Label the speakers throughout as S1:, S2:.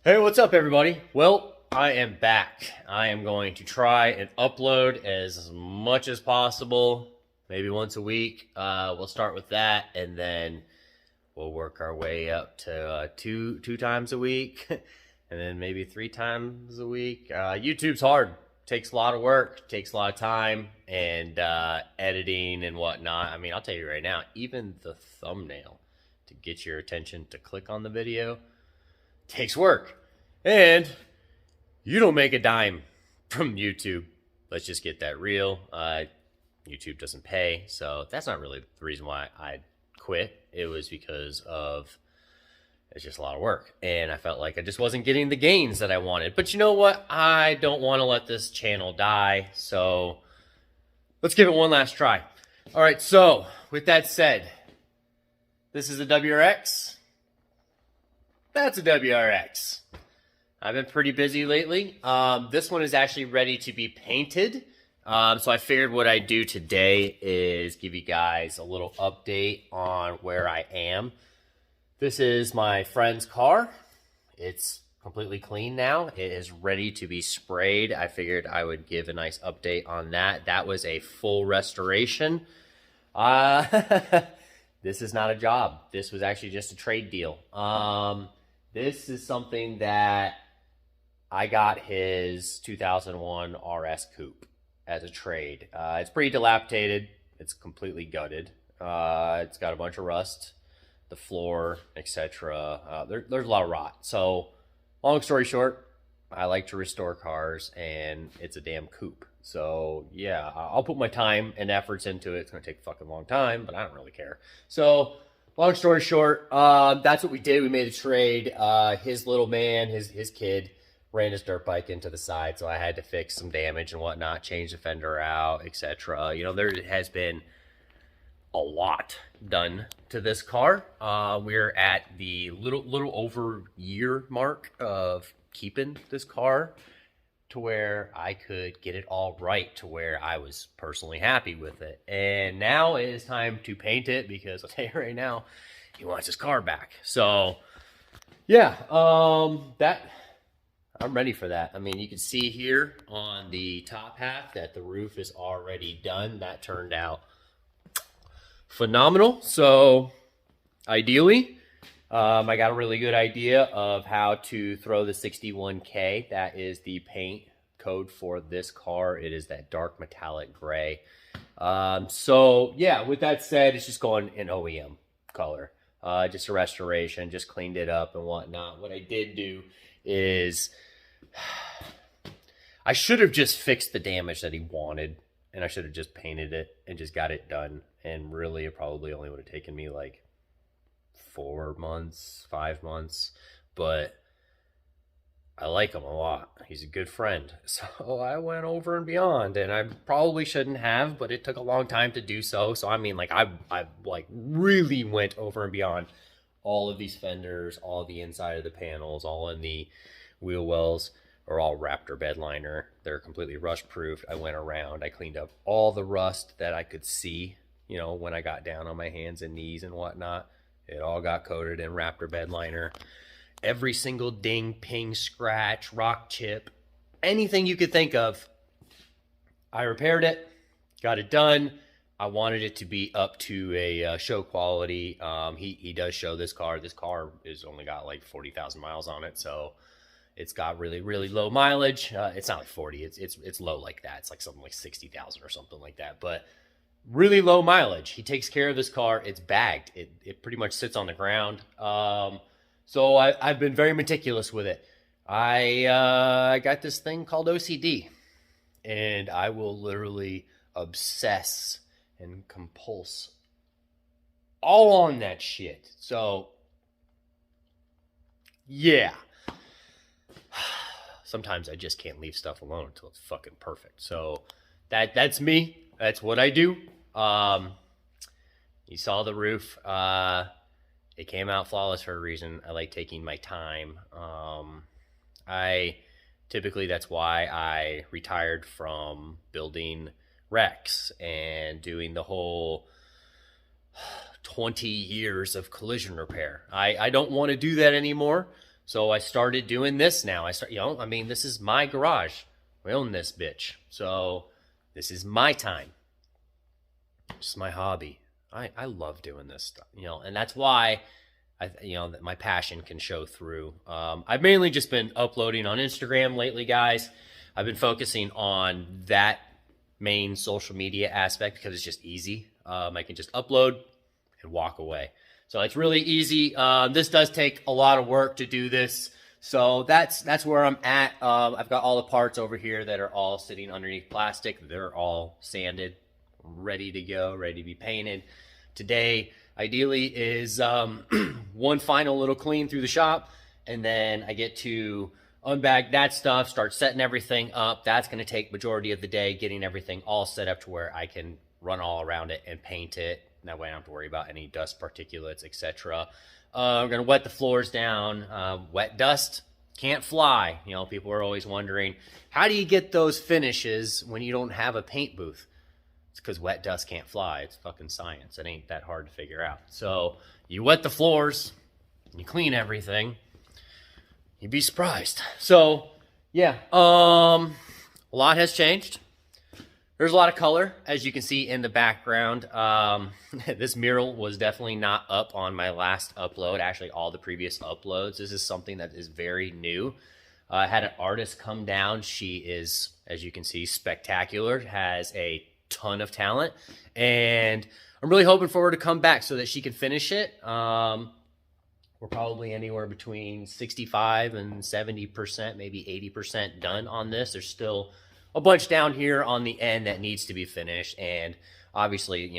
S1: Hey, what's up, everybody? Well, I am back. I am going to try and upload as much as possible, maybe once a week. We'll start with that, and then we'll work our way up to two times a week, and then maybe 3 times a week. YouTube's hard. Takes a lot of work, takes a lot of time, and editing and whatnot. I mean, I'll tell you right now, even the thumbnail to get your attention to click on the video takes work. And you don't make a dime from YouTube. Let's just get that real. YouTube doesn't pay, so that's not really the reason why I quit. It was because of it's just a lot of work, and I felt like I just wasn't getting the gains that I wanted. But you know what? I don't want to let this channel die, so let's give it one last try. All right, so with that said, this is a WRX. That's a WRX. I've been pretty busy lately. This one is actually ready to be painted. So I figured what I'd do today is give you guys a little update on where I am. This is my friend's car. It's completely clean now. It is ready to be sprayed. I figured I would give a nice update on that. That was a full restoration. This is not a job. This was actually just a trade deal. This is something that I got his 2001 RS Coupe as a trade. It's pretty dilapidated. It's completely gutted. It's got a bunch of rust, the floor, etc. There's a lot of rot. So, long story short, I like to restore cars, and it's a damn coupe. So, yeah, I'll put my time and efforts into it. It's going to take a fucking long time, but I don't really care. So, long story short, that's what we did. We made a trade. His little man, his kid, ran his dirt bike into the side, so I had to fix some damage and whatnot, change the fender out, etc. You know, there has been a lot done to this car. We're at the little over year mark of keeping this car to where I could get it all right, to where I was personally happy with it. And now it is time to paint it, because I'll tell you right now, he wants his car back. So yeah, I'm ready for that. I mean, you can see here on the top half that the roof is already done. That turned out phenomenal. So ideally, I got a really good idea of how to throw the 61K. That is the paint code for this car. It is that dark metallic gray. So yeah, with that said, it's just going in OEM color. Just a restoration, just cleaned it up and whatnot. What I did do is I should have just fixed the damage that he wanted, and I should have just painted it and just got it done. And really, it probably only would have taken me like 4 months, 5 months, but I like him a lot. He's a good friend. So I went over and beyond, and I probably shouldn't have, but it took a long time to do so. So I mean, like I like really went over and beyond. All of these fenders, all the inside of the panels, all in the wheel wells are all Raptor bed liner. They're completely rust proof. I went around, I cleaned up all the rust that I could see, you know, when I got down on my hands and knees and whatnot. It all got coated in Raptor bed liner. Every single ding, ping, scratch, rock chip, anything you could think of, I repaired it, got it done. I wanted it to be up to a show quality. He does show this car. This car is only got like 40,000 miles on it, so it's got really low mileage. It's not like 40. It's low like that. It's like something like 60,000 or something like that. But really low mileage. He takes care of this car. It's bagged. It pretty much sits on the ground. So I've been very meticulous with it. I got this thing called OCD, and I will literally obsess and compulse all on that shit. So yeah, sometimes I just can't leave stuff alone until it's fucking perfect. So that's me. That's what I do. You saw the roof. It came out flawless for a reason. I like taking my time. Typically, that's why I retired from building wrecks and doing the whole 20 years of collision repair. I don't want to do that anymore. So I started doing this now. I mean, this is my garage. We own this bitch. So this is my time. It's my hobby. I love doing this stuff, and that's why that my passion can show through. I've mainly just been uploading on Instagram lately, guys. I've been focusing on that main social media aspect because it's just easy. I can just upload and walk away. So it's really easy. This does take a lot of work to do this. So that's where I'm at. I've got all the parts over here that are all sitting underneath plastic. They're all sanded, ready to go, ready to be painted. Today, ideally, is one final little clean through the shop, and then I get to unbag that stuff, start setting everything up. That's going to take majority of the day, getting everything all set up to where I can run all around it and paint it. That way I don't have to worry about any dust particulates, etc. I'm going to wet the floors down. Wet dust can't fly. People are always wondering, how do you get those finishes when you don't have a paint booth? It's because wet dust can't fly. It's fucking science. It ain't that hard to figure out. So you wet the floors, you clean everything, you'd be surprised. So yeah, a lot has changed. There's a lot of color, as you can see in the background. This mural was definitely not up on my last upload. Actually, all the previous uploads. This is something that is very new. I had an artist come down. She is, as you can see, spectacular. Has a ton of talent, and I'm really hoping for her to come back so that she can finish it. We're probably anywhere between 65 and 70%, maybe 80% done on this. There's still a bunch down here on the end that needs to be finished, and obviously,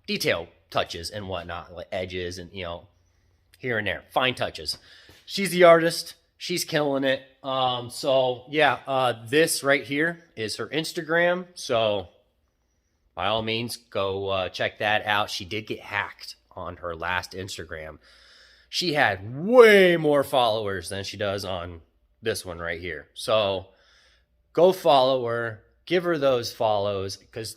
S1: detail touches and whatnot, like edges and, here and there, fine touches. She's the artist. She's killing it. So yeah, this right here is her Instagram. So by all means, go check that out. She did get hacked on her last Instagram. She had way more followers than she does on this one right here. So go follow her, give her those follows, because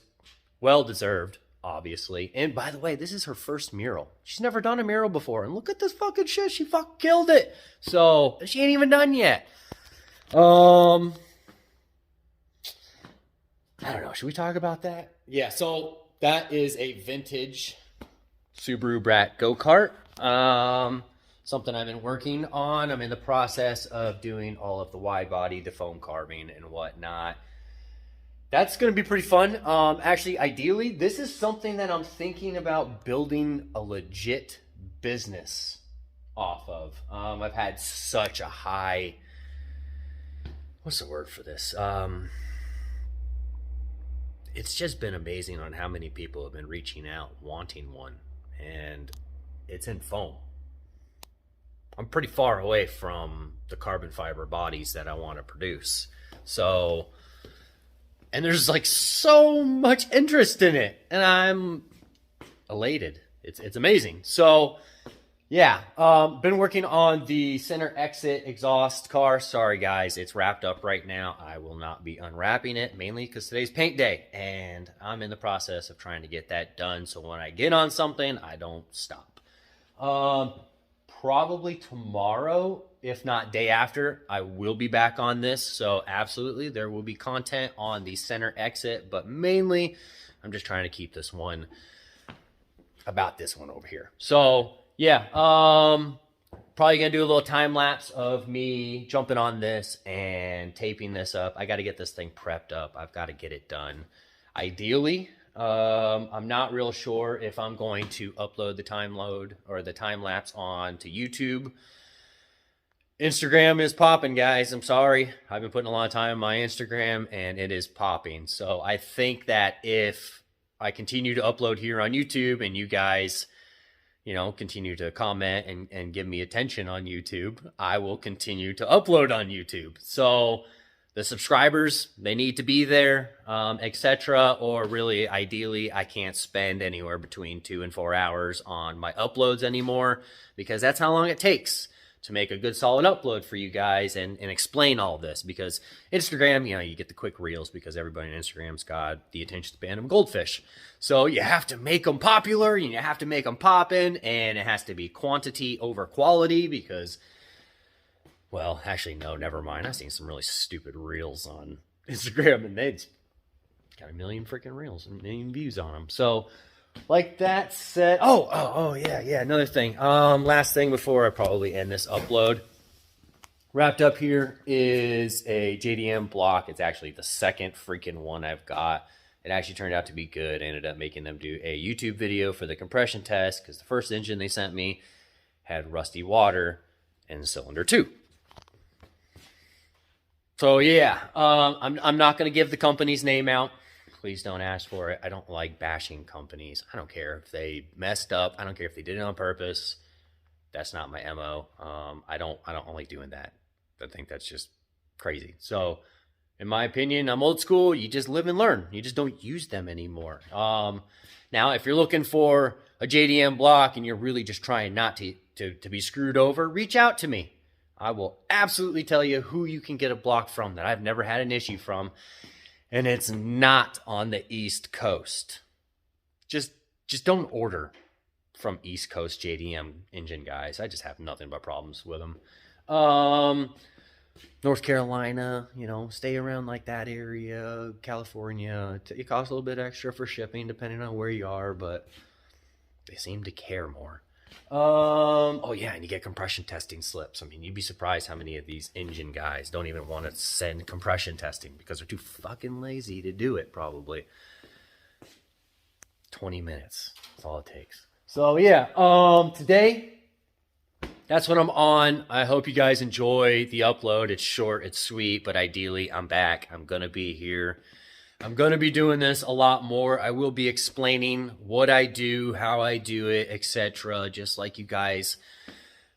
S1: well-deserved, obviously. And by the way, this is her first mural. She's never done a mural before. And look at this fucking shit. She fucking killed it. So she ain't even done yet. I don't know. Should we talk about that? Yeah, so that is a vintage Subaru Brat go-kart. Something I've been working on. I'm in the process of doing all of the wide body, the foam carving and whatnot. That's going to be pretty fun. Actually, ideally, this is something that I'm thinking about building a legit business off of. I've had such a high, what's the word for this? It's just been amazing on how many people have been reaching out wanting one, and it's in foam. I'm pretty far away from the carbon fiber bodies that I want to produce. So, and there's like so much interest in it, and I'm elated. It's amazing. So yeah, been working on the center exit exhaust car. Sorry guys, it's wrapped up right now. I will not be unwrapping it, mainly because today's paint day, and I'm in the process of trying to get that done, so when I get on something, I don't stop. Probably tomorrow, if not day after, I will be back on this. So absolutely, there will be content on the center exit, but mainly I'm just trying to keep this one about this one over here. So yeah, probably gonna do a little time lapse of me jumping on this and taping this up. I got to get this thing prepped up. I've got to get it done. Ideally, I'm not real sure if I'm going to upload the time load or the time lapse on to YouTube. Instagram is popping, guys. I'm sorry. I've been putting a lot of time on my Instagram, and it is popping. So I think that if I continue to upload here on YouTube and you guys, continue to comment and give me attention on YouTube, I will continue to upload on YouTube. So the subscribers, they need to be there, etc. Or really, ideally, I can't spend anywhere between 2 and 4 hours on my uploads anymore, because that's how long it takes to make a good solid upload for you guys and explain all this. Because Instagram, you get the quick reels because everybody on Instagram's got the attention span of a goldfish. So you have to make them popular and you have to make them poppin', and it has to be quantity over quality, because Well, actually, no, never mind. I've seen some really stupid reels on Instagram, and they've got a million freaking reels and a million views on them. So, like that said, yeah. Another thing. Last thing before I probably end this upload. Wrapped up here is a JDM block. It's actually the second freaking one I've got. It actually turned out to be good. I ended up making them do a YouTube video for the compression test because the first engine they sent me had rusty water in cylinder 2. So yeah, I'm not going to give the company's name out. Please don't ask for it. I don't like bashing companies. I don't care if they messed up. I don't care if they did it on purpose. That's not my MO. I don't like doing that. I think that's just crazy. So in my opinion, I'm old school. You just live and learn. You just don't use them anymore. Now, if you're looking for a JDM block and you're really just trying not to be screwed over, reach out to me. I will absolutely tell you who you can get a block from that I've never had an issue from, and it's not on the East Coast. Just don't order from East Coast JDM engine guys. I just have nothing but problems with them. North Carolina, stay around like that area. California, it costs a little bit extra for shipping depending on where you are, but they seem to care more. Oh yeah, and you get compression testing slips. I mean, you'd be surprised how many of these engine guys don't even want to send compression testing because they're too fucking lazy to do it, probably. 20 minutes. That's all it takes. So yeah, today, that's what I'm on. I hope you guys enjoy the upload. It's short, it's sweet, but ideally I'm back. I'm going to be here. I'm going to be doing this a lot more. I will be explaining what I do, how I do it, etc. Just like you guys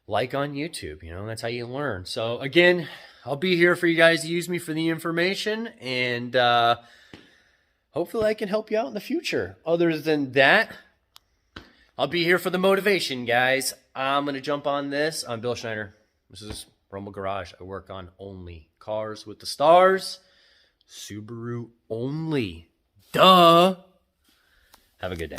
S1: like on YouTube. That's how you learn. So again, I'll be here for you guys to use me for the information, and hopefully I can help you out in the future. Other than that, I'll be here for the motivation, guys. I'm going to jump on this. I'm Bill Schneider. This is Rumble Garage. I work on only cars with the stars. Subaru only. Duh. Have a good day.